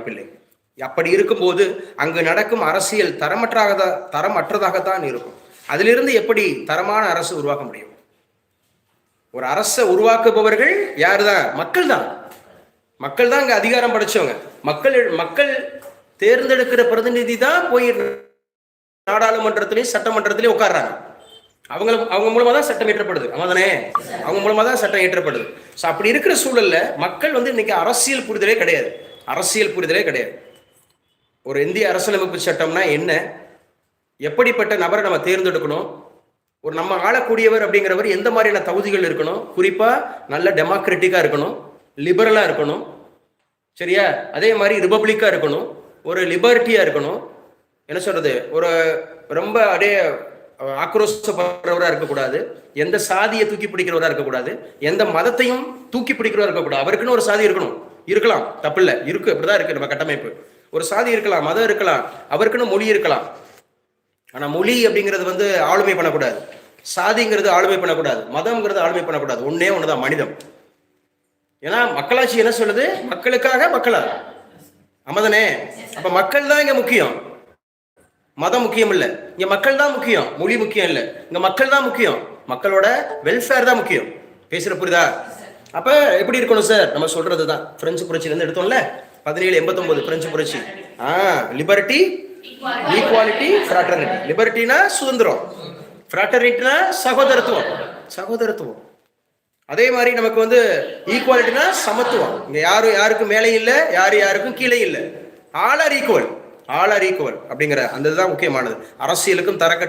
வாய்ப்பில்லை. அப்படி இருக்கும்போது அங்கு நடக்கும் அரசியல் தரமற்றதாகத்தான் இருக்கும். அதிலிருந்து எப்படி தரமான அரசு உருவாக்க முடியும்? ஒரு அரசை உருவாக்குபவர்கள் யாரு தான்? மக்கள் தான். மக்கள் தான் அங்க அதிகாரம் படைச்சவங்க. மக்கள் தேர்ந்தெடுக்கிற பிரதிநிதி தான் போய் நாடாளுமன்றத்திலையும் சட்டமன்றத்திலையும் உட்கார்றாங்க. அவங்க மூலமா தான் சட்டம் இயற்றப்படுது. ஆமாதானே? அவங்க மூலமா தான் சட்டம் இயற்றப்படுது. ஸோ அப்படி இருக்கிற சூழல்ல மக்கள் இன்னைக்கு அரசியல் புரிதலே கிடையாது. ஒரு இந்திய அரசியலமைப்பு சட்டம்னா என்ன, எப்படிப்பட்ட நபரை நம்ம தேர்ந்தெடுக்கணும், ஒரு நம்ம ஆளக்கூடியவர் அப்படிங்கிறவர் எந்த மாதிரியான தகுதிகள் இருக்கணும், குறிப்பா நல்ல டெமோக்ராட்டிக்கா இருக்கணும், லிபரலா இருக்கணும், சரியா? அதே மாதிரி ரிபப்ளிக்கா இருக்கணும், ஒரு லிபர்ட்டியா இருக்கணும், என்ன சொல்றது, ஒரு ரொம்ப அப்படியே ஆக்ரோஷப்படுறவராக இருக்கக்கூடாது, எந்த சாதியை தூக்கி பிடிக்கிறவராக இருக்கக்கூடாது, எந்த மதத்தையும் தூக்கி பிடிக்கிறவராக இருக்கக்கூடாது. அவருக்குன்னு ஒரு சாதி இருக்கலாம், தப்பில்லை, இருக்கு, அப்படிதான் இருக்கு நம்ம கட்டமைப்பு. ஒரு சாதி இருக்கலாம், மதம் இருக்கலாம், அவருக்குன்னு மொழி இருக்கலாம். ஆனா மொழி அப்படிங்கிறது ஆளுமை பண்ணக்கூடாது, சாதிங்கிறது ஆளுமை பண்ணக்கூடாது, மதம்ங்கிறது ஆளுமை பண்ணக்கூடாது. ஒன்னே ஒண்ணுதான், மனிதம். ஏன்னா மக்களாட்சி என்ன சொல்லுது? மக்களுக்காக மக்களா. ஆமாதானே? அப்ப மக்கள் தான் இங்க முக்கியம், மதம் முக்கியம் இல்ல. இங்க மக்கள் தான் முக்கியம், மொழி முக்கியம் இல்ல. இங்க மக்கள் தான் முக்கியம், மக்களோட வெல்ஃபேர் தான் முக்கியம். பேசுற புரியுதா? அப்ப எப்படி இருக்கணும் சார்? நம்ம சொல்றதுதான் பிரெஞ்சு புரட்சியில இருந்து எடுத்தோம்ல, 1789 பிரெஞ்சு புரட்சி. Liberty, equality, fraternity. லிபர்ட்டினா சுதந்திரம், ஃப்ராட்டர்னிட்டினா சகோதரத்துவம். அதே மாதிரி நமக்கு ஈக்குவாலிட்டினா சமத்துவம். இங்க யாருக்கும் மேலே இல்லை, யாருக்கும் கீழே இல்லை. ஆல் ஆர் ஈக்குவல் அப்படிங்கிற அந்த இதுதான் முக்கியமானது. அரசியலுக்கும் தரக்கட்டு